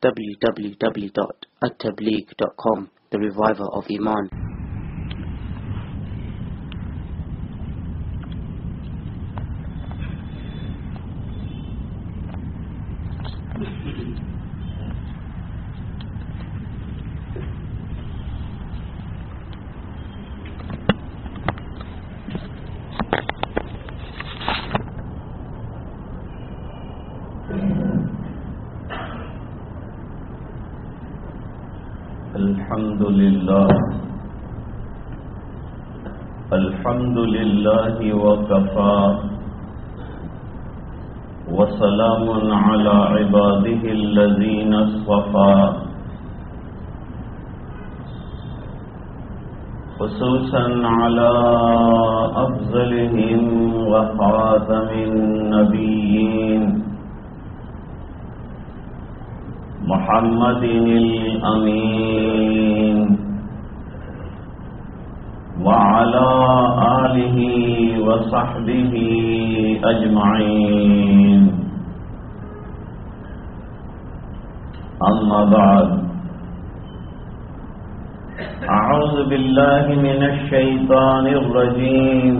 www.attableek.com, the reviver of Iman. الحمد لله وكفى وسلام على عباده الذين اصطفى خصوصا على أفضلهم وخاتم النبيين محمد الأمين وعلى آله وصحبه أجمعين. أما بعد، أعوذ بالله من الشيطان الرجيم.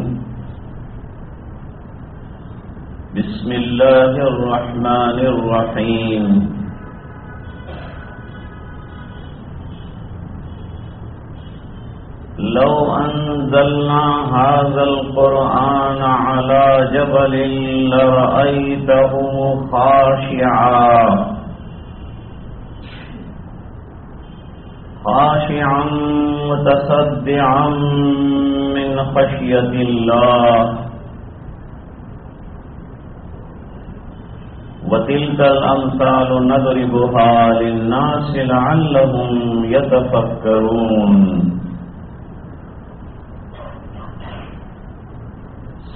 بسم الله الرحمن الرحيم. لو أنزلنا هذا القرآن على جبل لرأيته خاشعا متصدعا من خشية الله. وتلك الأمثال نضربها للناس لعلهم يتفكرون.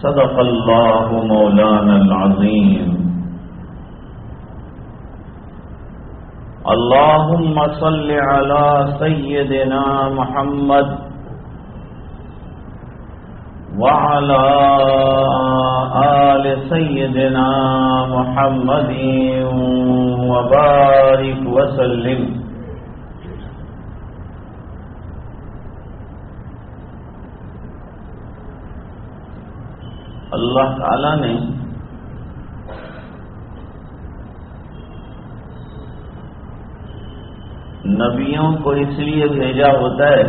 صدق اللہ مولانا العظیم. اللہم صل علی سیدنا محمد وعلی آل سیدنا محمد وبارک وسلم. اللہ تعالی نے نبیوں کو اس لیے بھیجا ہوتا ہے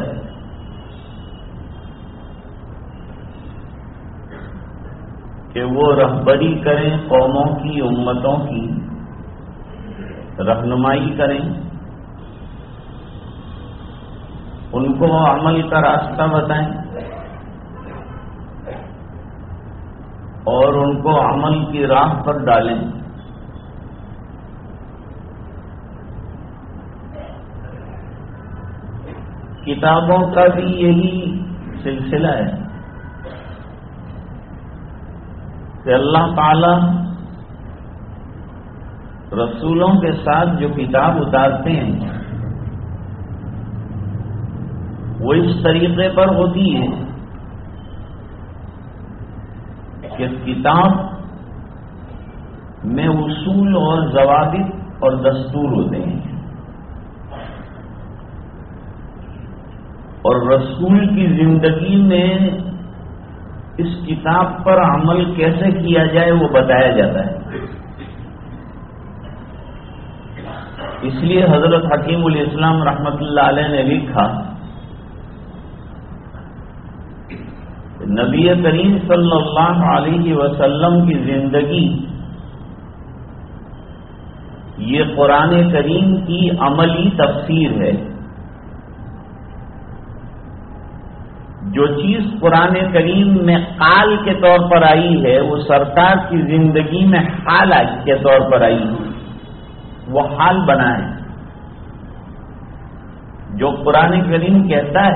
کہ وہ رہبری کریں قوموں کی، امتوں کی رہنمائی کریں، ان کو عمل کا راستہ بتائیں اور ان کو عمل کی راہ پر ڈالیں. کتابوں کا بھی یہی سلسلہ ہے کہ اللہ تعالی رسولوں کے ساتھ جو کتاب اتارتے ہیں وہ اس طریقے پر ہوتی ہے کہ کتاب میں اصول اور ضوابط اور دستور ہوتے ہیں، اور رسول کی زندگی میں اس کتاب پر عمل کیسے کیا جائے وہ بتایا جاتا ہے. اس لیے حضرت حکیم الاسلام رحمۃ اللہ علیہ نے لکھا، نبی کریم صلی اللہ علیہ وسلم کی زندگی یہ قرآن کریم کی عملی تفسیر ہے. جو چیز قرآن کریم میں قال کے طور پر آئی ہے وہ سرکار کی زندگی میں حال کے طور پر آئی ہے، وہ حال بنا ہے. جو قرآن کریم کہتا ہے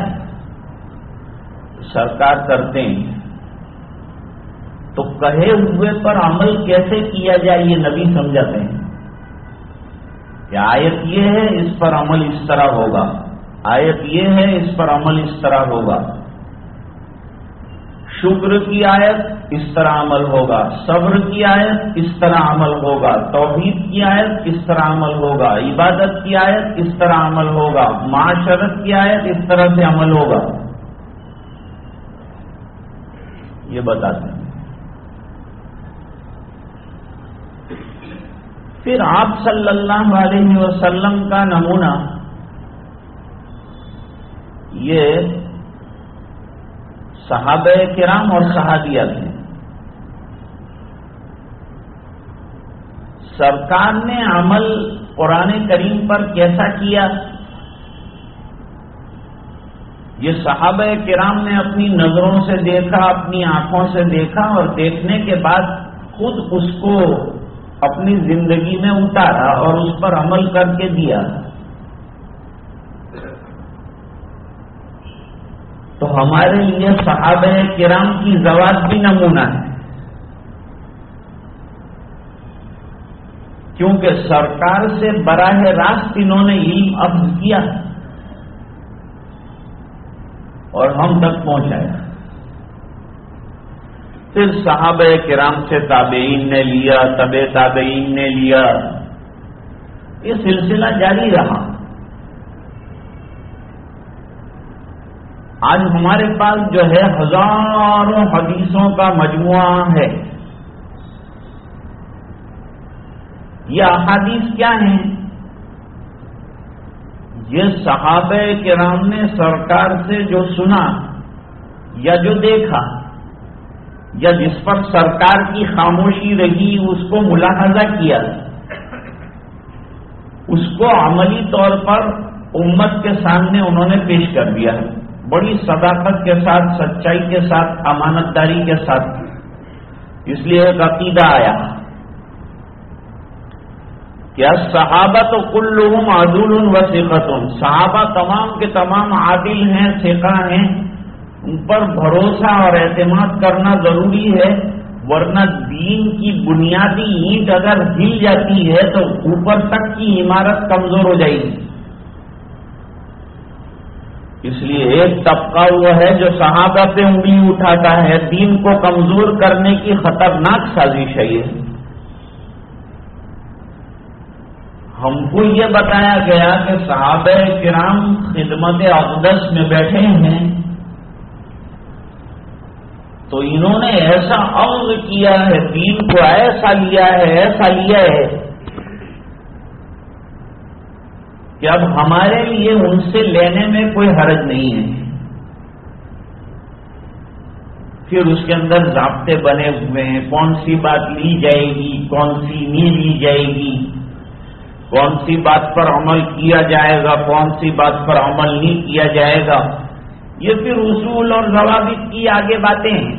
سرکار کرتے ہیں، تو کہے ہوئے پر عمل کیسے کیا جائے یہ نبی سمجھاتے ہیں کہ آیت یہ ہے اس پر عمل اس طرح ہوگا، آیت یہ ہے اس پر عمل اس طرح ہوگا. شکر کی آیت اس طرح عمل ہوگا، صبر کی آیت اس طرح عمل ہوگا، توحید کی آیت اس طرح عمل ہوگا، عبادت کی آیت اس طرح عمل ہوگا، معاشرت کی آیت اس طرح سے عمل ہوگا، یہ بتاتے ہیں۔ پھر آپ صلی اللہ علیہ وسلم کا نمونہ یہ صحابہ کرام اور صحابیات ہیں۔ سرکار نے عمل قرآن کریم پر کیسا کیا، یہ صحابہ کرام نے اپنی نظروں سے دیکھا، اپنی آنکھوں سے دیکھا، اور دیکھنے کے بعد خود اس کو اپنی زندگی میں اتارا اور اس پر عمل کر کے دیا۔ تو ہمارے لیے صحابہ کرام کی ذوات بھی نمونہ ہے، کیونکہ سرکار سے براہ راست انہوں نے علم اخذ کیا اور ہم تک پہنچایا۔ پھر صحابہ کرام سے تابعین نے لیا، تبع تابعین نے لیا، یہ سلسلہ جاری رہا۔ آج ہمارے پاس جو ہے ہزاروں حدیثوں کا مجموعہ ہے۔ یہ احادیث کیا ہیں؟ یہ صحابہ کرام نے سرکار سے جو سنا یا جو دیکھا یا جس پر سرکار کی خاموشی رہی اس کو ملاحظہ کیا، اس کو عملی طور پر امت کے سامنے انہوں نے پیش کر دیا ہے، بڑی صداقت کے ساتھ، سچائی کے ساتھ، امانت داری کے ساتھ۔ اس لیے ایک عقیدہ آیا کہ صحابہ تو کلہم عدول و ثقۃ، صحابہ تمام کے تمام عادل ہیں، ثقہ ہیں، ان پر بھروسہ اور اعتماد کرنا ضروری ہے، ورنہ دین کی بنیادی اینٹ اگر ہل جاتی ہے تو اوپر تک کی عمارت کمزور ہو جائے گی۔ اس لیے ایک طبقہ وہ ہے جو صحابہ پہ انگلی اٹھاتا ہے، دین کو کمزور کرنے کی خطرناک سازش ہے یہ۔ ہم کو یہ بتایا گیا کہ صحابہ کرام خدمت اقدس میں بیٹھے ہیں تو انہوں نے ایسا عرض کیا ہے، دین کو ایسا لیا ہے، ایسا لیا ہے کہ اب ہمارے لیے ان سے لینے میں کوئی حرج نہیں ہے۔ پھر اس کے اندر ضابطے بنے ہوئے ہیں، کون سی بات لی جائے گی، کون سی نہیں لی جائے گی، کون سی بات پر عمل کیا جائے گا، کون سی بات پر عمل نہیں کیا جائے گا، یہ پھر اصول اور ضوابط کی آگے باتیں ہیں۔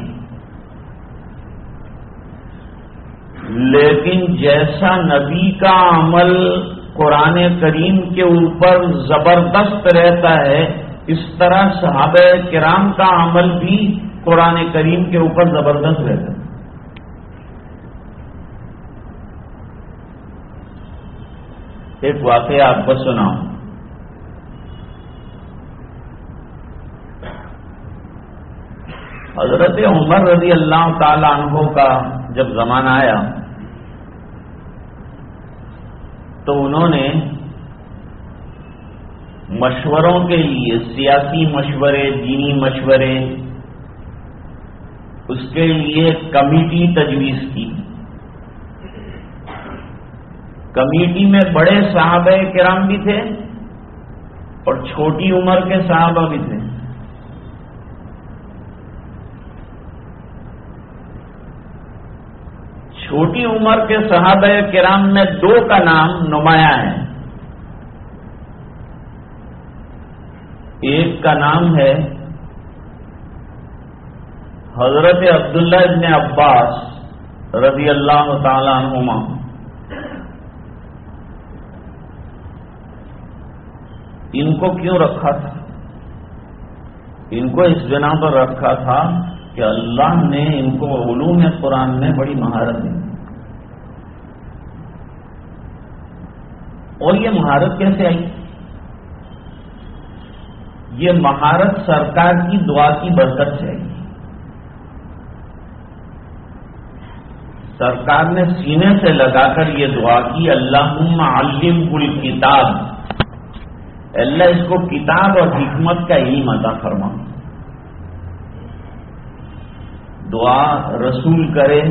لیکن جیسا نبی کا عمل قرآن کریم کے اوپر زبردست رہتا ہے، اس طرح صحابہ کرام کا عمل بھی قرآن کریم کے اوپر زبردست رہتا ہے۔ ایک واقعہ آپ کو سناؤں۔ حضرت عمر رضی اللہ تعالی عنہ کا جب زمانہ آیا تو انہوں نے مشوروں کے لیے، سیاسی مشورے، دینی مشورے، اس کے لیے کمیٹی تجویز کی۔ کمیٹی میں بڑے صحابہ کرام بھی تھے اور چھوٹی عمر کے صحابہ بھی تھے۔ چھوٹی عمر کے صحابہ کرام میں دو کا نام نمایاں ہے۔ ایک کا نام ہے حضرت عبداللہ ابن عباس رضی اللہ تعالی عنہما۔ ان کو کیوں رکھا تھا؟ ان کو اس بنا پر رکھا تھا کہ اللہ نے ان کو علوم قرآن میں بڑی مہارت دی۔ اور یہ مہارت کیسے آئی؟ یہ مہارت سرکار کی دعا کی برکت سے آئی۔ سرکار نے سینے سے لگا کر یہ دعا کی، اللہم علمہ الکتاب، اللہ اس کو کتاب اور حکمت کا علم عطا فرما۔ دعا رسول کرے،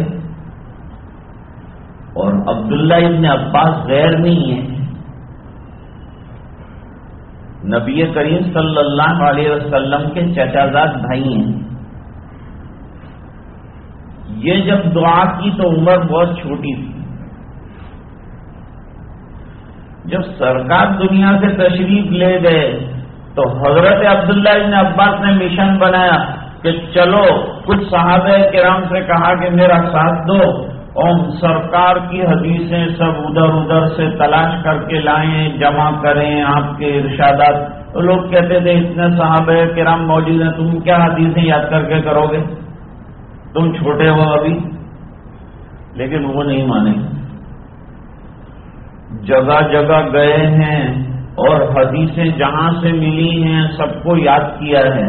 اور عبداللہ ابن عباس غیر نہیں ہے، نبی کریم صلی اللہ علیہ وسلم کے چچا زاد بھائی ہیں۔ یہ جب دعا کی تو عمر بہت چھوٹی تھی۔ جب سرکار دنیا سے تشریف لے گئے تو حضرت عبداللہ ابن عباس نے مشن بنایا کہ چلو کچھ صحابہ کرام سے کہا کہ میرا ساتھ دو، اور سرکار کی حدیثیں سب ادھر ادھر سے تلاش کر کے لائیں، جمع کریں آپ کے ارشادات۔ تو لوگ کہتے تھے اتنے صحابہ کرام موجود ہیں، تم کیا حدیثیں یاد کر کے کرو گے، تم چھوٹے ہو ابھی۔ لیکن وہ نہیں مانے، جگہ جگہ گئے ہیں اور حدیثیں جہاں سے ملی ہیں سب کو یاد کیا ہے،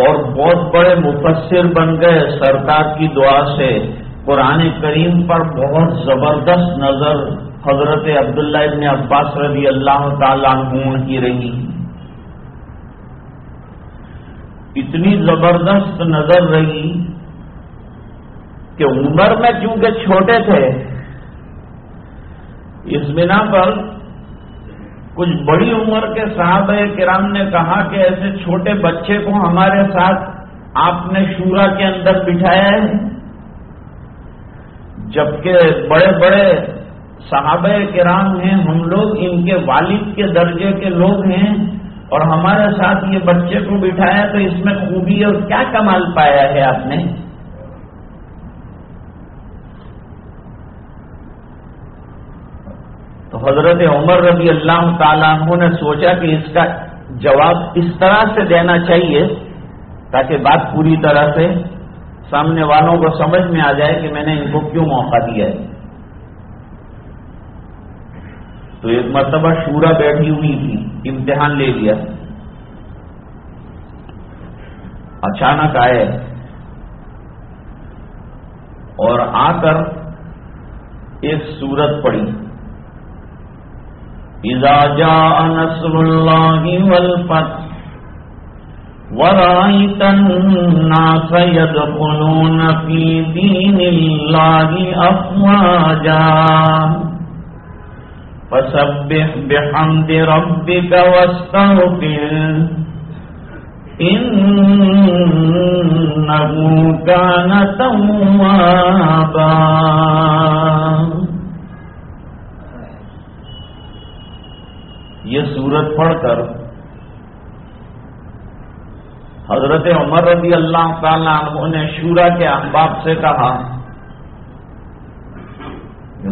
اور بہت بڑے مفسر بن گئے سرکار کی دعا سے۔ قرآن کریم پر بہت زبردست نظر حضرت عبداللہ ابن عباس رضی اللہ تعالیٰ عنہ کی رہی، اتنی زبردست نظر رہی کہ عمر میں چونکہ چھوٹے تھے، اس بنا پر کچھ بڑی عمر کے صحابہ کرام نے کہا کہ ایسے چھوٹے بچے کو ہمارے ساتھ آپ نے شورا کے اندر بٹھایا ہے، جبکہ بڑے بڑے صحابہ کرام ہیں، ہم لوگ ان کے والد کے درجے کے لوگ ہیں، اور ہمارے ساتھ یہ بچے کو بٹھایا، تو اس میں خوبی اور کیا کمال پایا ہے آپ نے؟ تو حضرت عمر رضی اللہ تعالیٰ عنہ نے سوچا کہ اس کا جواب اس طرح سے دینا چاہیے تاکہ بات پوری طرح سے سامنے والوں کو سمجھ میں آ جائے کہ میں نے ان کو کیوں موقع دیا ہے۔ تو ایک مرتبہ شورا بیٹھی ہوئی تھی، امتحان لے لیا، اچانک آئے اور آ کر ایک سورت پڑھی، اذا جاء نصر اللہ والفتح ورأيت الناس يدخلون في دين الله أفواجا فسبح بحمد ربك واستغفره إنه كان توابا۔ یہ سورت پڑھ کر حضرت عمر رضی اللہ تعالیٰ عنہ نے شورا کے احباب سے کہا،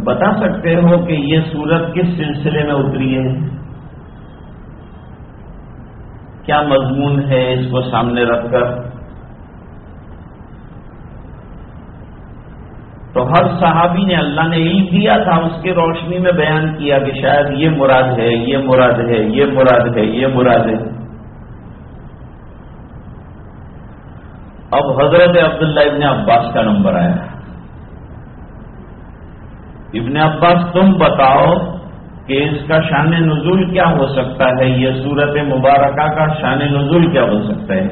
بتا سکتے ہو کہ یہ سورت کس سلسلے میں اتری ہے، کیا مضمون ہے اس کو سامنے رکھ کر؟ تو ہر صحابی نے اللہ نے علم دیا تھا، اس کی روشنی میں بیان کیا کہ شاید یہ مراد ہے، یہ مراد ہے، یہ مراد ہے، یہ مراد ہے۔ اب حضرت عبداللہ ابن عباس کا نمبر آیا، ابن عباس تم بتاؤ کہ اس کا شان نزول کیا ہو سکتا ہے، یہ سورت مبارکہ کا شان نزول کیا ہو سکتا ہے؟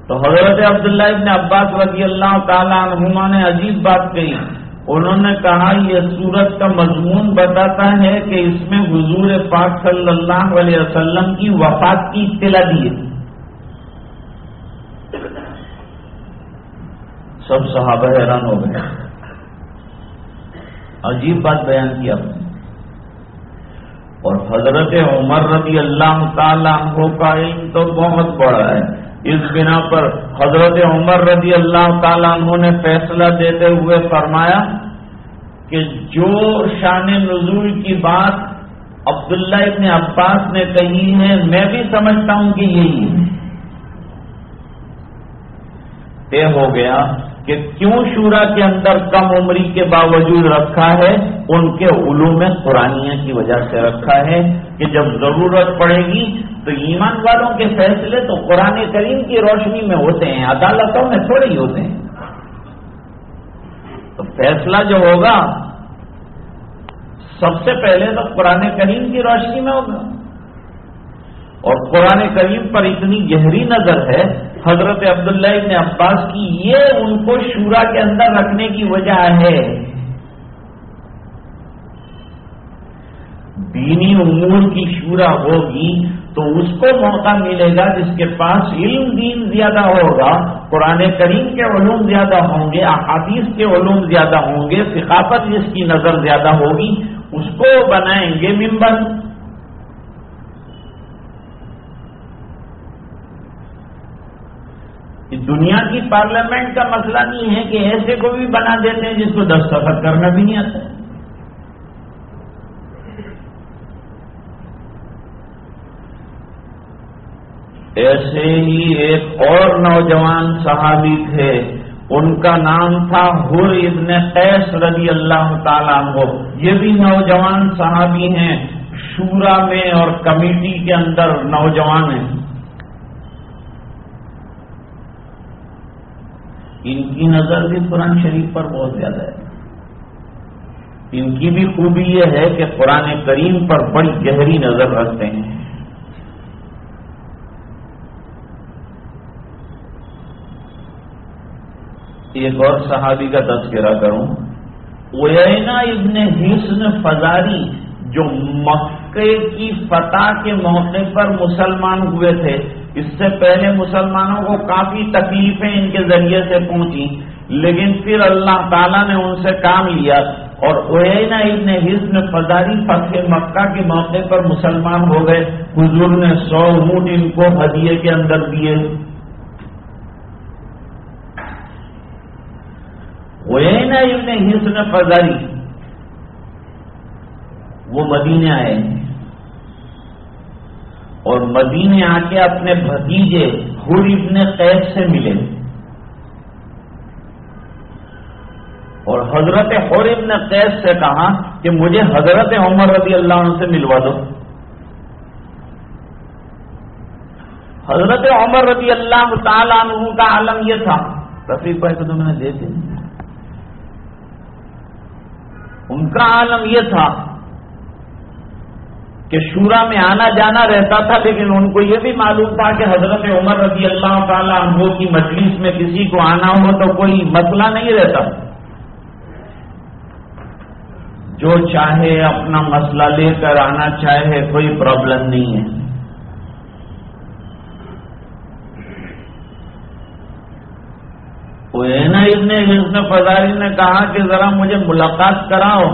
تو حضرت عبداللہ ابن عباس رضی اللہ تعالیٰ عنہما نے عجیب بات کہی، انہوں نے کہا یہ سورت کا مضمون بتاتا ہے کہ اس میں حضور پاک صلی اللہ علیہ وسلم کی وفات کی اطلاع دی ہے۔ سب صحابہ حیران ہو گئے، عجیب بات بیان کی آپ نے۔ اور حضرت عمر رضی اللہ تعالیٰ عنہ کا علم تو بہت بڑا ہے، اس بنا پر حضرت عمر رضی اللہ تعالیٰ عنہ نے فیصلہ دیتے ہوئے فرمایا کہ جو شان نزول کی بات عبداللہ ابن عباس نے کہی ہے میں بھی سمجھتا ہوں کہ یہی ہے۔ طے ہو گیا کہ کیوں شورا کے اندر کم عمری کے باوجود رکھا ہے؟ ان کے علوم قرآنیہ کی وجہ سے رکھا ہے کہ جب ضرورت پڑے گی تو ایمان والوں کے فیصلے تو قرآن کریم کی روشنی میں ہوتے ہیں، عدالتوں میں تھوڑے ہی ہوتے ہیں۔ تو فیصلہ جو ہوگا سب سے پہلے تو قرآن کریم کی روشنی میں ہوگا، اور قرآن کریم پر اتنی گہری نظر ہے حضرت عبداللہ ابن عباس کی، یہ ان کو شورا کے اندر رکھنے کی وجہ ہے۔ دینی امور کی شورا ہوگی تو اس کو موقع ملے گا جس کے پاس علم دین زیادہ ہوگا، قرآن کریم کے علوم زیادہ ہوں گے، احادیث کے علوم زیادہ ہوں گے، ثقافت جس کی نظر زیادہ ہوگی، اس کو بنائیں گے ممبر۔ دنیا کی پارلیمنٹ کا مسئلہ نہیں ہے کہ ایسے کو بھی بنا دیتے ہیں جس کو دستخط کرنا بھی نہیں آتا۔ ایسے ہی ایک اور نوجوان صحابی تھے، ان کا نام تھا حر ابن قیس رضی اللہ تعالیٰ عنہ۔ یہ بھی نوجوان صحابی ہیں، شورا میں اور کمیٹی کے اندر نوجوان ہیں۔ ان کی نظر بھی قرآن شریف پر بہت زیادہ ہے۔ ان کی بھی خوبی یہ ہے کہ قرآن کریم پر بڑی گہری نظر رکھتے ہیں۔ ایک اور صحابی کا تذکرہ کروں، عیینہ ابن حصن فزاری، جو مکے کی فتح کے موقع پر مسلمان ہوئے تھے۔ اس سے پہلے مسلمانوں کو کافی تکلیفیں ان کے ذریعے سے پہنچی، لیکن پھر اللہ تعالیٰ نے ان سے کام لیا اور عیینہ ابن حصن فزاری فتح مکہ کے موقع پر مسلمان ہو گئے۔ حضور نے 100 اونٹ ان کو ہدیے کے اندر دیے۔ عیینہ ابن حصن فزاری وہ مدینے آئے اور مدینے آ کے اپنے بھتیجے حر ابن قیس سے ملے، اور حضرت حر ابن قیس سے کہا کہ مجھے حضرت عمر رضی اللہ عنہ سے ملوا دو۔ حضرت عمر رضی اللہ تعالیٰ عنہ کا عالم یہ تھا، رفیق بھائی کو تو میں نے دے دی، ان کا عالم یہ تھا کہ شورا میں آنا جانا رہتا تھا، لیکن ان کو یہ بھی معلوم تھا کہ حضرت عمر رضی اللہ تعالیٰ عنہ کی مجلس میں کسی کو آنا ہو تو کوئی مسئلہ نہیں رہتا، جو چاہے اپنا مسئلہ لے کر آنا چاہے، کوئی پرابلم نہیں ہے۔ عیینہ ابن حصن فزاری نے کہا کہ ذرا مجھے ملاقات کراؤ،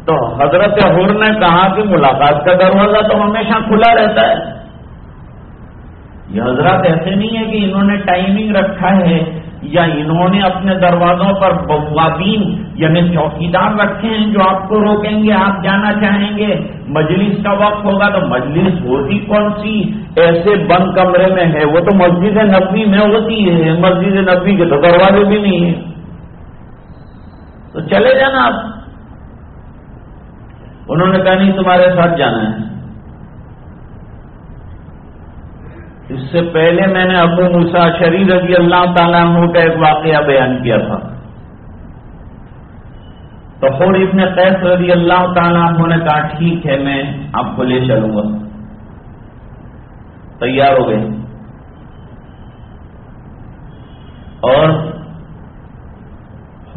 تو حضرت حر نے کہا کہ ملاقات کا دروازہ تو ہمیشہ کھلا رہتا ہے۔ یہ حضرات ایسے نہیں ہے کہ انہوں نے ٹائمنگ رکھا ہے یا انہوں نے اپنے دروازوں پر بوابین یعنی چوکیدار رکھے ہیں جو آپ کو روکیں گے، آپ جانا چاہیں گے، مجلس کا وقت ہوگا تو مجلس ہوتی کون سی ایسے بند کمرے میں ہے، وہ تو مسجد نبوی میں ہوتی ہے، مسجد نبوی کے تو دروازے بھی نہیں ہیں، تو چلے جانا آپ۔ انہوں نے کہا نہیں تمہارے ساتھ جانا ہے۔ اس سے پہلے میں نے ابو موسیٰ اشعری رضی اللہ تعالیٰ عنہ کا ایک واقعہ بیان کیا تھا، تو حر ابن قیس رضی اللہ تعالیٰ عنہ نے کہا ٹھیک ہے میں آپ کو لے چلوں گا، تیار ہو گئے، اور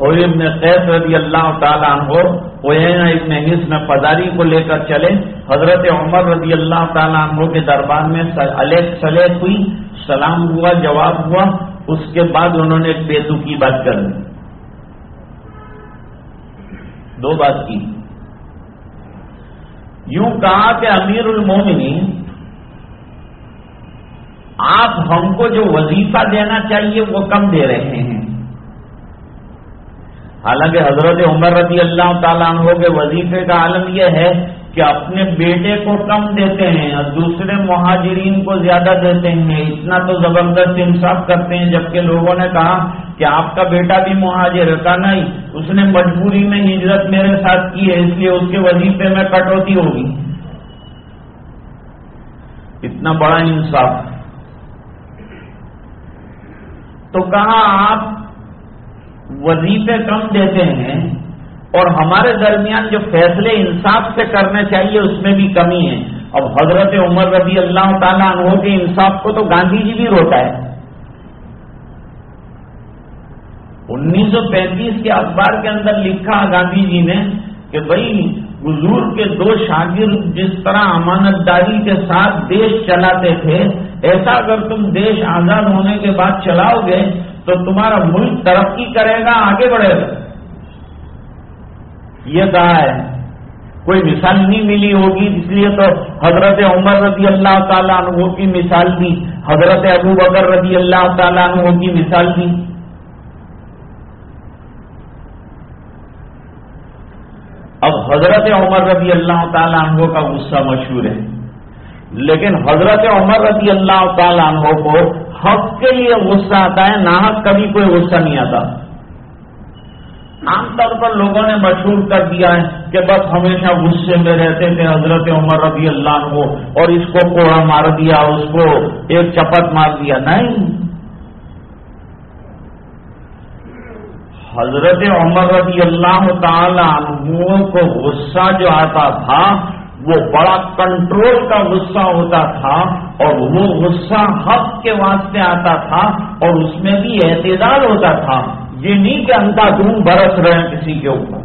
حر ابن قیس رضی اللہ تعالیٰ عنہ عیینہ ابن حصن فزاری کو لے کر چلے۔ حضرت عمر رضی اللہ تعالیٰ عنہ کے دربار میں سلیت ہوئی، سلام ہوا، جواب ہوا، اس کے بعد انہوں نے ایک بیتوکی بات کر دی، 2 بات کی۔ یوں کہا کہ امیر المومنین، آپ ہم کو جو وظیفہ دینا چاہیے وہ کم دے رہے ہیں۔ حالانکہ حضرت عمر رضی اللہ تعالیٰ عنہ کے وظیفے کا عالم یہ ہے کہ اپنے بیٹے کو کم دیتے ہیں اور دوسرے مہاجرین کو زیادہ دیتے ہیں، اتنا تو زبردست انصاف کرتے ہیں. جبکہ لوگوں نے کہا کہ آپ کا بیٹا بھی مہاجر ہے، کہا نہیں، اس نے مجبوری میں ہجرت میرے ساتھ کی ہے، اس لیے اس کے وظیفے میں کٹوتی ہوگی. اتنا بڑا انصاف. تو کہا آپ وظیفے کم دیتے ہیں اور ہمارے درمیان جو فیصلے انصاف سے کرنے چاہیے اس میں بھی کمی ہے. اب حضرت عمر رضی اللہ تعالیٰ عنہ کے انصاف کو تو گاندھی جی بھی روتا ہے. 1935 کے اخبار کے اندر لکھا گاندھی جی نے کہ بھائی حضور کے 2 شاگرد جس طرح امانت داری کے ساتھ دیش چلاتے تھے، ایسا اگر تم دیش آزاد ہونے کے بعد چلاؤ گے تو تمہارا ملک ترقی کرے گا، آگے بڑھے گا. یہ کہا ہے. کوئی مثال نہیں ملی ہوگی، اس لیے تو حضرت عمر رضی اللہ تعالیٰ عنہ کی مثال دی، حضرت ابو بکر رضی اللہ تعالیٰ عنہ کی مثال دی. اب حضرت عمر رضی اللہ تعالیٰ عنہ کا غصہ مشہور ہے، لیکن حضرت عمر رضی اللہ تعالیٰ عنہ کو حق کے لیے غصہ آتا ہے، ناحق کبھی کوئی غصہ نہیں آتا. عام طور پر لوگوں نے مشہور کر دیا ہے کہ بس ہمیشہ غصے میں رہتے تھے حضرت عمر رضی اللہ عنہ، اور اس کو کوڑا مار دیا، اس کو ایک چپت مار دیا. نہیں، حضرت عمر رضی اللہ تعالی عنہ کو غصہ جو آتا تھا وہ بڑا کنٹرول کا غصہ ہوتا تھا، اور وہ غصہ حق کے واسطے آتا تھا، اور اس میں بھی اعتدال ہوتا تھا. یہ نہیں کہ اندھادھند برس رہے ہیں کسی کے اوپر،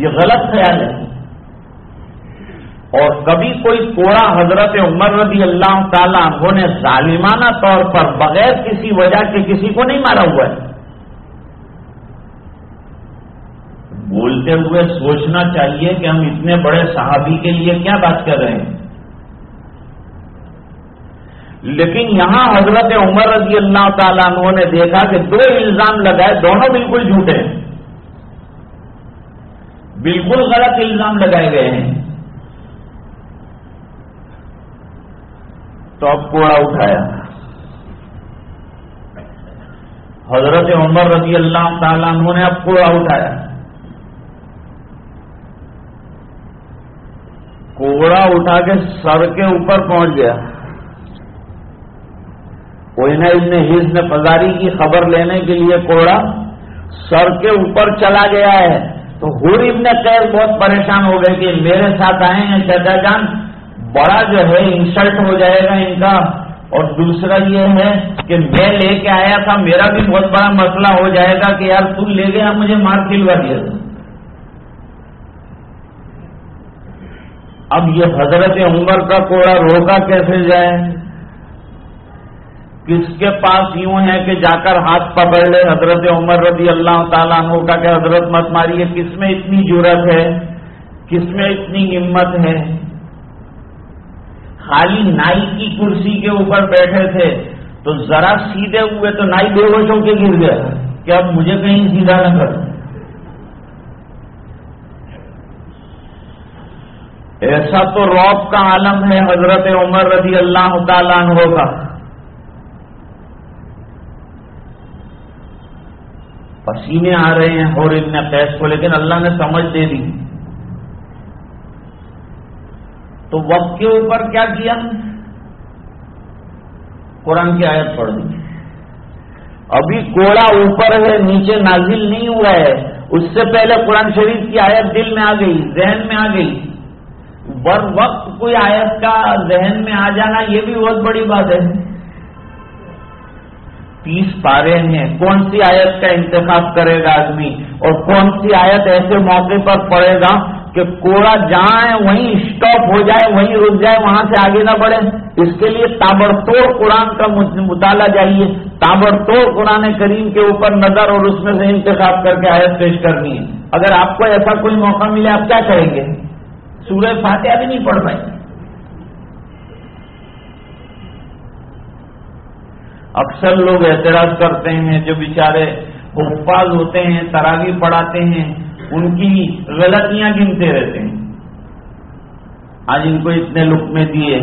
یہ غلط خیال ہے. اور کبھی کوئی کوڑا حضرت عمر رضی اللہ تعالیٰ عنہ نے ظالمانہ طور پر بغیر کسی وجہ کے کسی کو نہیں مارا ہوا ہے. بولتے ہوئے سوچنا چاہیے کہ ہم اتنے بڑے صحابی کے لیے کیا بات کر رہے ہیں. لیکن یہاں حضرت عمر رضی اللہ تعالیٰ عنہ نے دیکھا کہ 2 الزام لگائے، دونوں بالکل جھوٹے ہیں، بالکل غلط الزام لگائے گئے ہیں. تو اب کوڑا اٹھایا. حضرت عمر رضی اللہ تعالیٰ عنہ نے اب کوڑا اٹھایا. کوڑا اٹھا کے سر کے اوپر پہنچ گیا. کوئی نہ ابن حزن فزاری کی خبر لینے کے لیے کوڑا سر کے اوپر چلا گیا ہے. تو حور ابن قیس بہت پریشان ہو گئے کہ میرے ساتھ آئے ہیں چچا جان، بڑا جو ہے انسلٹ ہو جائے گا ان کا، اور دوسرا یہ ہے کہ میں لے کے آیا تھا، میرا بھی بہت بڑا مسئلہ ہو جائے گا کہ یار تم لے گیا مجھے مار کھلوا دیا. اب یہ حضرت عمر کا کوڑا روکا کیسے جائے؟ کس کے پاس یوں ہے کہ جا کر ہاتھ پکڑ لے حضرت عمر رضی اللہ تعالیٰ عنہ کا کہ حضرت مت ماریے؟ کس میں اتنی جرأت ہے، کس میں اتنی ہمت ہے؟ خالی نائی کی کرسی کے اوپر بیٹھے تھے تو ذرا سیدھے ہوئے تو نائی بے ہوش ہو کے گر گیا کہ اب مجھے کہیں سیدھا نہ کر. ایسا تو رعب کا عالم ہے حضرت عمر رضی اللہ تعالیٰ عنہ کا. پسینے آ رہے ہیں حور ابن قیس کو، لیکن اللہ نے سمجھ دے دی. تو وقت کے اوپر کیا کیا؟ قرآن کی آیت پڑھ دی. ابھی کوڑا اوپر ہے، نیچے نازل نہیں ہوا ہے، اس سے پہلے قرآن شریف کی آیت دل میں آ گئی، ذہن میں آ گئی. بر وقت کوئی آیت کا ذہن میں آ جانا یہ بھی بہت بڑی بات ہے. 30 پارے ہیں، کون سی آیت کا انتخاب کرے گا آدمی، اور کون سی آیت ایسے موقع پر پڑے گا کہ کوڑا جہاں ہے وہیں اسٹاپ ہو جائے، وہیں رک جائے، وہاں سے آگے نہ بڑھے. اس کے لیے تابڑتوڑ قرآن کا مطالعہ چاہیے، تابڑتوڑ قرآن کریم کے اوپر نظر اور اس میں سے انتخاب کر کے آیت پیش کرنی ہے. اگر آپ کو ایسا کوئی موقع ملے آپ کیا کریں گے؟ سورہ فاتحہ بھی نہیں پڑھ پائیں. اکثر لوگ اعتراض کرتے ہیں، جو بیچارے حفاظ ہوتے ہیں، تراویح پڑھاتے ہیں، ان کی غلطیاں گنتے رہتے ہیں. آج ان کو اتنے لقمے دیے،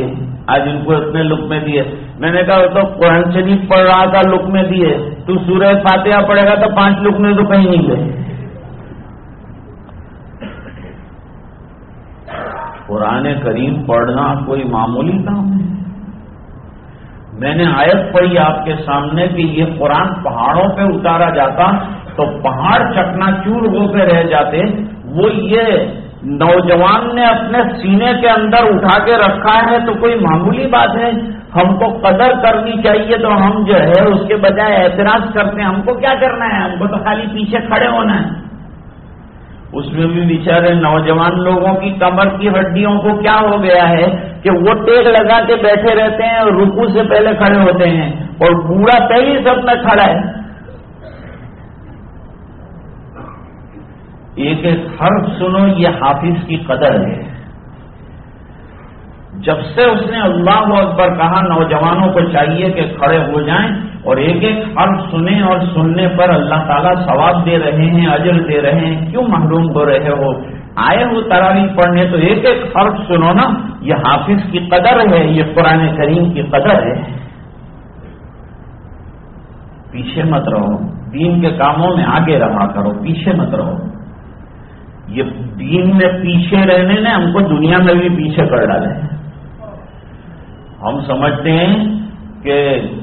آج ان کو اتنے لقمے دیے. میں نے کہا تو قرآن شریف پڑھ رہا تھا، لقمے دیے. تو سورہ فاتحہ پڑھے گا تو 5 لقمے تو کہیں نہیں گئے. قرآن کریم پڑھنا کوئی معمولی کام ہے. میں نے آیت پڑھی آپ کے سامنے کہ یہ قرآن پہاڑوں پہ اتارا جاتا تو پہاڑ چکنا چور ہو کے رہ جاتے. وہ یہ نوجوان نے اپنے سینے کے اندر اٹھا کے رکھا ہے تو کوئی معمولی بات ہے. ہم کو قدر کرنی چاہیے تو ہم جو ہے اس کے بجائے اعتراض کرتے ہیں. ہم کو کیا کرنا ہے؟ ہم کو تو خالی پیچھے کھڑے ہونا ہے. اس میں بھی بیچارے نوجوان لوگوں کی کمر کی ہڈیوں کو کیا ہو گیا ہے کہ وہ ٹیک لگا کے بیٹھے رہتے ہیں اور رکوع سے پہلے کھڑے ہوتے ہیں، اور بوڑھا پہلے سب میں کھڑا ہے. ایک ایک حرف سنو، یہ حافظ کی قدر ہے. جب سے اس نے اللہ اکبر کہا، نوجوانوں کو چاہیے کہ کھڑے ہو جائیں اور ایک ایک حرف سنیں، اور سننے پر اللہ تعالیٰ ثواب دے رہے ہیں، اجر دے رہے ہیں. کیوں محروم ہو رہے ہو؟ آئے ہو تراویح پڑھنے تو ایک ایک حرف سنو نا. یہ حافظ کی قدر ہے، یہ قرآن کریم کی قدر ہے. پیچھے مت رہو، دین کے کاموں میں آگے رہا کرو، پیچھے مت رہو. یہ دین میں پیچھے رہنے نے ہم کو دنیا میں بھی پیچھے کر ڈالے. ہم سمجھتے ہیں کہ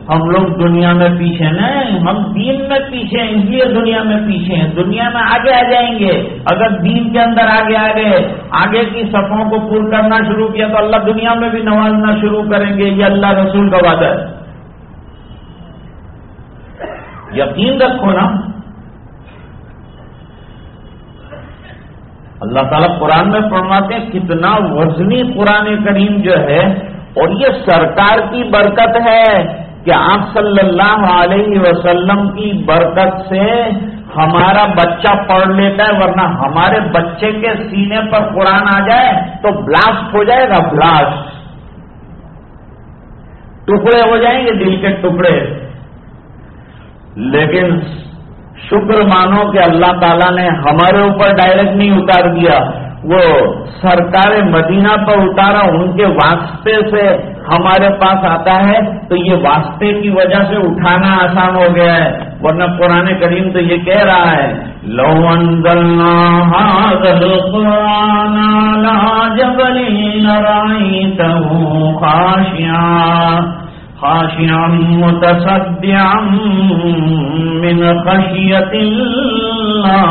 ہم لوگ دنیا میں پیچھے نہیں، ہم دین میں پیچھے ہیں، اس لیے دنیا میں پیچھے ہیں. دنیا میں آگے آ جائیں گے. اگر دین کے اندر آگے کی صفوں کو پور کرنا شروع کیا تو اللہ دنیا میں بھی نوازنا شروع کریں گے. یہ اللہ رسول کا وعدہ ہے. یقین رکھو نا. اللہ تعالیٰ قرآن میں فرماتے ہیں کتنا وزنی قرآن کریم جو ہے، اور یہ سرکار کی برکت ہے کہ آپ صلی اللہ علیہ وسلم کی برکت سے ہمارا بچہ پڑھ لیتا ہے. ورنہ ہمارے بچے کے سینے پر قرآن آ جائے تو بلاسٹ ہو جائے گا، بلاسٹ. ٹکڑے ہو جائیں گے، دل کے ٹکڑے. لیکن شکر مانو کہ اللہ تعالیٰ نے ہمارے اوپر ڈائریکٹ نہیں اتار دیا، وہ سرکار مدینہ پر اتارا. ان کے واسطے سے ہمارے پاس آتا ہے تو یہ واسطے کی وجہ سے اٹھانا آسان ہو گیا ہے. ورنہ قرآن کریم تو یہ کہہ رہا ہے لو انزلنا هذا القرآن على جبل لرأيته خاشعا متصدعا من خشية الله.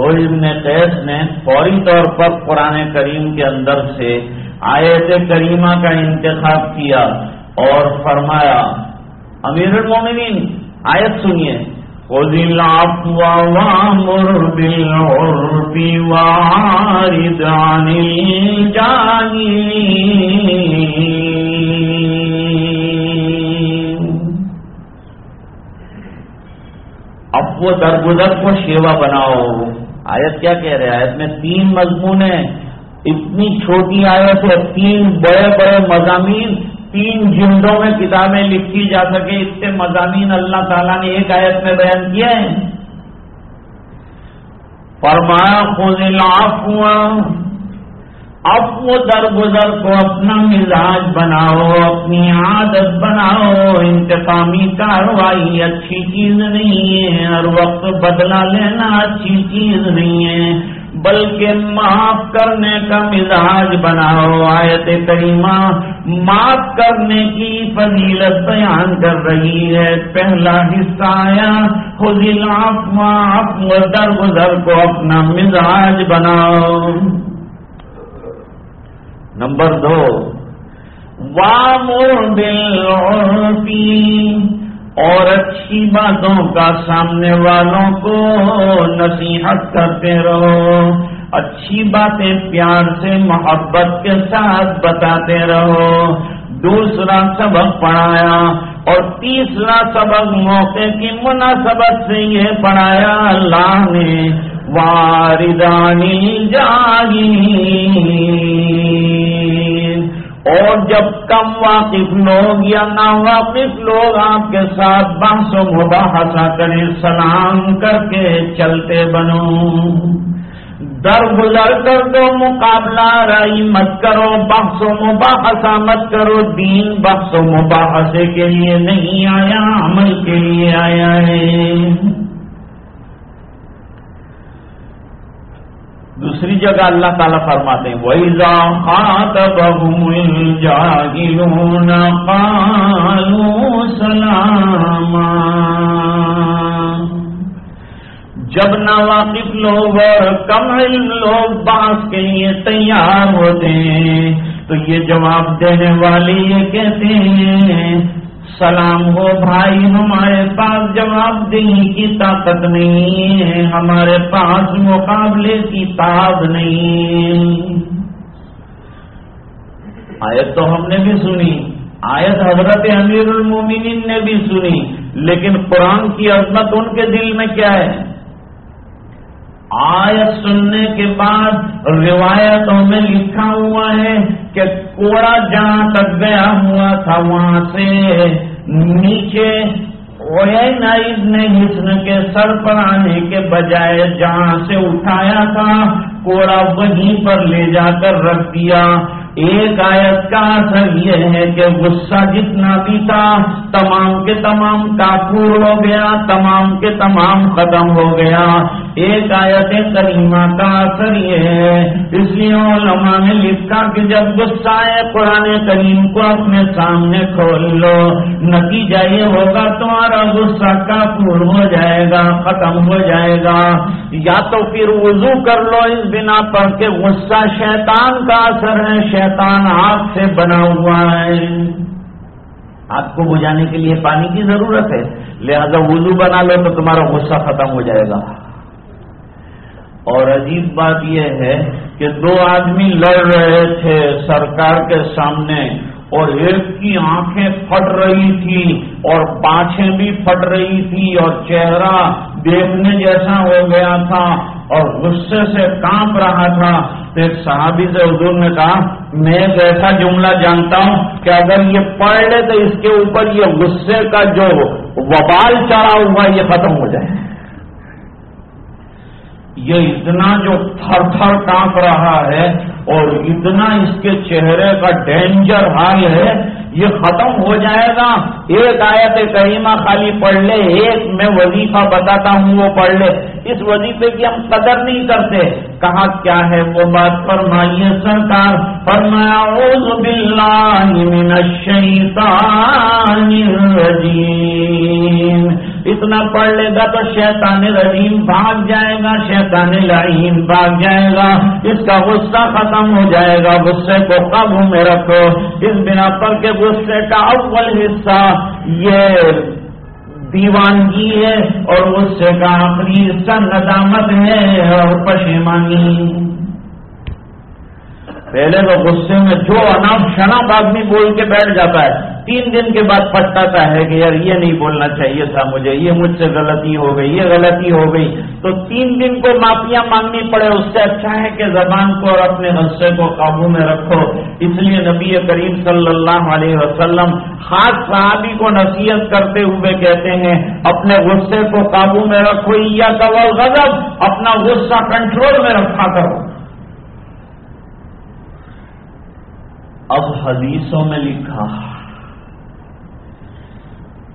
ابن قیس نے فوری طور پر قرآن کریم کے اندر سے آیت کریمہ کا انتخاب کیا اور فرمایا امیر المومنین آیت سنیے خذ العفو وامر بالعرف واعرض عن الجاهلين. عفو درگزر کو شیوا بناؤ. آیت کیا کہہ رہے ہیں؟ آیت میں 3 مضمون ہیں. اتنی چھوٹی آیت ہے، 3 بڑے بڑے مضامین 3 جلدوں میں کتابیں لکھی جا سکے اتنے مضامین اللہ تعالیٰ نے ایک آیت میں بیان کیے ہیں. فرمایا خذ العفو، عفو درگزر کو اپنا مزاج بناؤ، اپنی عادت بناؤ. انتقامی کارروائی اچھی چیز نہیں ہے، ہر وقت بدلہ لینا اچھی چیز نہیں ہے، بلکہ معاف کرنے کا مزاج بناؤ. آیت کریمہ معاف کرنے کی فضیلت بیان کر رہی ہے. پہلا حصہ آیا خذ العفو، عفو درگزر کو اپنا مزاج بناؤ. نمبر 2 وامر بالعرف، اور اچھی باتوں کا سامنے والوں کو نصیحت کرتے رہو. اچھی باتیں پیار سے محبت کے ساتھ بتاتے رہو. دوسرا سبق پڑھایا اور تیسرا سبق موقع کی مناسبت سے یہ پڑھایا اللہ نے واردانی جاہلین، اور جب کم واقف لوگ یا ناواقف لوگ آپ کے ساتھ بحث و مباحثہ کریں، سلام کر کے چلتے بنو، در گزر کر دو، مقابلہ رائی مت کرو، بحث و مباحثہ مت کرو۔ دین بحث و مباحثے کے لیے نہیں آیا، عمل کے لیے آیا ہے۔ دوسری جگہ اللہ تعالیٰ فرماتے ہیں وَإِذَا خَاطَبَهُمُ الْجَاهِلُونَ قَالُوا سَلَامًا، جب ناواقف لوگ اور کم علم لوگ بحث کے لیے تیار ہوتے ہیں تو یہ جواب دینے والے یہ کہتے ہیں سلام ہو بھائی، ہمارے پاس جواب دہی کی طاقت نہیں ہے، ہمارے پاس مقابلے کی طاقت نہیں۔ آیت تو ہم نے بھی سنی، آیت حضرت امیر المومنین نے بھی سنی، لیکن قرآن کی عظمت ان کے دل میں کیا ہے؟ آیت سننے کے بعد روایتوں میں لکھا ہوا ہے کہ کوڑا جہاں تک گیا ہوا تھا وہاں سے نیچے ابن حسن کے سر پر آنے کے بجائے جہاں سے اٹھایا تھا کوڑا وہیں پر لے جا کر رکھ دیا۔ ایک آیت کا اثر یہ ہے کہ غصہ جتنا بھی تھا تمام کے تمام کافور ہو گیا، تمام کے تمام ختم ہو گیا۔ ایک آیت کریمہ کا اثر یہ ہے، اس لیے علماء نے لکھا کہ جب غصہ آئے قرآن کریم کو اپنے سامنے کھول لو، نتیجہ یہ ہوگا تمہارا غصہ کافور ہو جائے گا، ختم ہو جائے گا۔ یا تو پھر وضو کر لو اس بنا پر کہ غصہ شیطان کا اثر ہے، شیطان آگ سے بنا ہوا ہے، آگ کو بجھانے کے لیے پانی کی ضرورت ہے، لہذا وضو بنا لو تو تمہارا غصہ ختم ہو جائے گا۔ اور عجیب بات یہ ہے کہ دو آدمی لڑ رہے تھے سرکار کے سامنے، اور ایک کی آنکھیں پھٹ رہی تھی اور پانچیں بھی پھٹ رہی تھی اور چہرہ دیکھنے جیسا ہو گیا تھا اور غصے سے کانپ رہا تھا۔ تو ایک صحابی سے حضور نے کہا میں ایک ایسا جملہ جانتا ہوں کہ اگر یہ پڑھ لے تو اس کے اوپر یہ غصے کا جو وبال چڑھا ہوا یہ ختم ہو جائے۔ یہ اتنا جو تھر تھر کانپ رہا ہے اور اتنا اس کے چہرے کا ڈینجر حال ہے یہ ختم ہو جائے گا۔ ایک آیت کریمہ خالی پڑھ لے، ایک میں وظیفہ بتاتا ہوں وہ پڑھ لے۔ اس وظیفے کی ہم قدر نہیں کرتے۔ کہا کیا ہے وہ بات؟ فرمائیے سرکار، فرمایا اعوذ باللہ من الشیطان الرجیم۔ اتنا پڑھ لے گا تو شیطان رجیم بھاگ جائے گا، شیطان لعین بھاگ جائے گا، اس کا غصہ ختم ہو جائے گا۔ غصے کو قابو میں رکھو، اس بنا پر کہ غصے کا اول حصہ یہ دیوانگی ہے اور غصے کا آخری حصہ ندامت ہے اور پشیمانی۔ پہلے تو غصے میں جو اناپ شناپ آدمی بول کے بیٹھ جاتا ہے، 3 دن کے بعد پچھتاتا ہے کہ یار یہ نہیں بولنا چاہیے تھا مجھے، یہ مجھ سے غلطی ہو گئی، یہ غلطی ہو گئی۔ تو 3 دن کو معافیاں مانگنی پڑے، اس سے اچھا ہے کہ زبان کو اور اپنے غصے کو قابو میں رکھو۔ اس لیے نبی کریم صلی اللہ علیہ وسلم خاص صحابی کو نصیحت کرتے ہوئے کہتے ہیں اپنے غصے کو قابو میں رکھو، ایاک والغضب، اپنا غصہ کنٹرول میں رکھا کرو۔ اب حدیثوں میں لکھا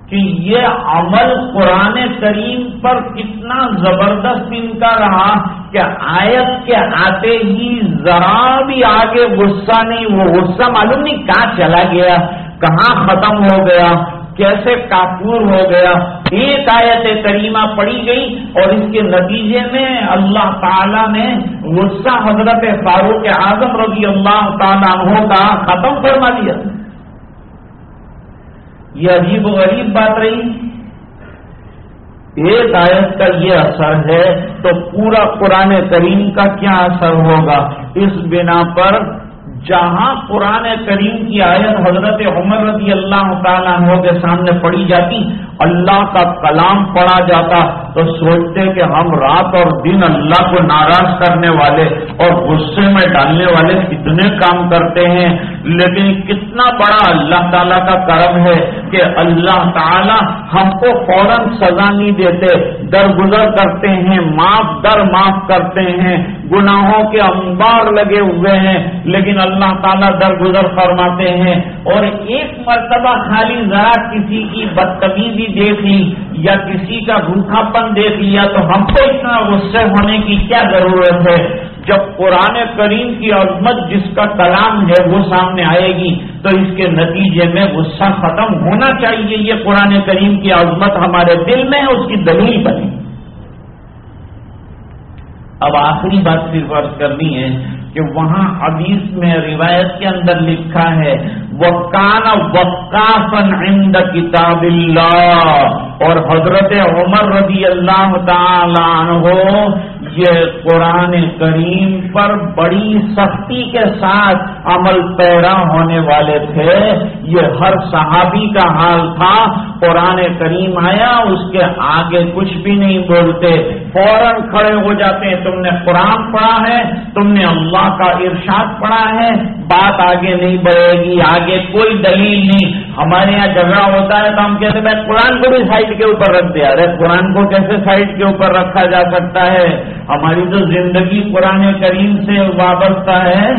کہ یہ عمل قرآن کریم پر کتنا زبردست ان کا رہا کہ آیت کے آتے ہی ذرا بھی آگے غصہ نہیں، وہ غصہ معلوم نہیں کہاں چلا گیا، کہاں ختم ہو گیا، کیسے کافور ہو گیا۔ ایک آیت کریمہ پڑھی گئی اور اس کے نتیجے میں اللہ تعالیٰ نے غصہ حضرت فاروق اعظم رضی اللہ تعالیٰ عنہ کا ختم فرما دیا۔ یہ عجیب و غریب بات رہی۔ ایک آیت کا یہ اثر ہے تو پورا قرآن کریم کا کیا اثر ہوگا؟ اس بنا پر جہاں قرآن کریم کی آیت حضرت عمر رضی اللہ تعالیٰ عنہ کے سامنے پڑھی جاتی، اللہ کا کلام پڑھا جاتا، تو سوچتے کہ ہم رات اور دن اللہ کو ناراض کرنے والے اور غصے میں ڈالنے والے کتنے کام کرتے ہیں، لیکن کتنا بڑا اللہ تعالیٰ کا کرم ہے کہ اللہ تعالیٰ ہم کو فوراً سزا نہیں دیتے، درگزر کرتے ہیں، معاف کرتے ہیں، گناہوں کے انبار لگے ہوئے ہیں لیکن اللہ تعالیٰ درگزر فرماتے ہیں۔ اور ایک مرتبہ خالی ذرا کسی کی بدتمیزی دیکھ لی یا کسی کا روکھا پن دیکھ لیا تو ہم کو اتنا غصے ہونے کی کیا ضرورت ہے؟ جب قرآن کریم کی عظمت جس کا کلام ہے وہ سامنے آئے گی تو اس کے نتیجے میں غصہ ختم ہونا چاہیے۔ یہ قرآن کریم کی عظمت ہمارے دل میں اس کی دلیل بنے۔ اب آخری بات صرف عرض کرنی ہے کہ وہاں حدیث میں روایت کے اندر لکھا ہے وَكَانَ وَقَّافًا عِندَ كِتَابِ اللَّهِ، اور حضرت عمر رضی اللہ تعالی عنہ یہ قرآن کریم پر بڑی سختی کے ساتھ عمل پیرا ہونے والے تھے۔ یہ ہر صحابی کا حال تھا، قرآن کریم آیا اس کے آگے کچھ بھی نہیں بولتے، فوراً کھڑے ہو جاتے ہیں۔ تم نے قرآن پڑھا ہے، تم نے اللہ کا ارشاد پڑھا ہے، بات آگے نہیں بڑھے گی، آگے کوئی دلیل نہیں۔ ہمارے یہاں جھگڑا ہوتا ہے تو ہم کہتے ہیں میں قرآن کو بھی سائڈ کے اوپر رکھ دیا۔ ارے قرآن کو کیسے سائڈ کے اوپر رکھا جا سکتا ہے؟ ہماری تو زندگی قرآن کریم سے وابستہ ہے۔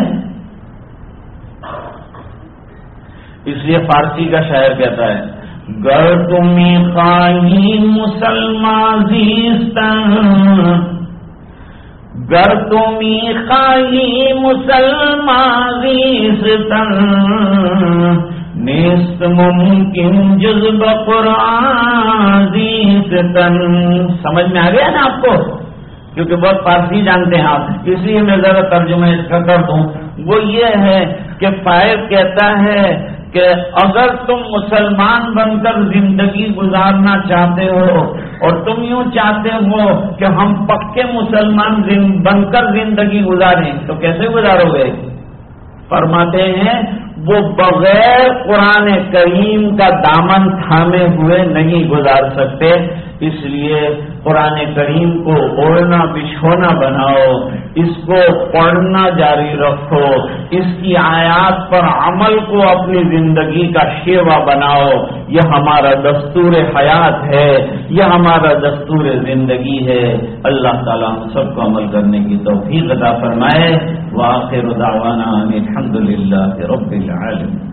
اس لیے فارسی کا شاعر کہتا ہے گر تمہیں خواہی مسلمان زیستن، گر تمہیں خواہی مسلمان زیستن، نیست ممکن جذب قرآن زیستن۔ سمجھ میں آ گیا نا آپ کو؟ کیونکہ بہت فارسی جانتے ہیں آپ، اس لیے میں ذرا ترجمہ اس کا کر دوں۔ وہ یہ ہے کہ فائد کہتا ہے کہ اگر تم مسلمان بن کر زندگی گزارنا چاہتے ہو اور تم یوں چاہتے ہو کہ ہم پکے مسلمان بن کر زندگی گزاریں تو کیسے گزارو گے؟ فرماتے ہیں وہ بغیر قرآن کریم کا دامن تھامے ہوئے نہیں گزار سکتے۔ اس لیے قرآن کریم کو اوڑھنا بچھونا بناؤ، اس کو پڑھنا جاری رکھو، اس کی آیات پر عمل کو اپنی زندگی کا شیوا بناؤ۔ یہ ہمارا دستور حیات ہے، یہ ہمارا دستور زندگی ہے۔ اللہ تعالیٰ ہم سب کو عمل کرنے کی توفیق عطا فرمائے۔ وآخر دعوانا ان الحمد للہ رب العالمین۔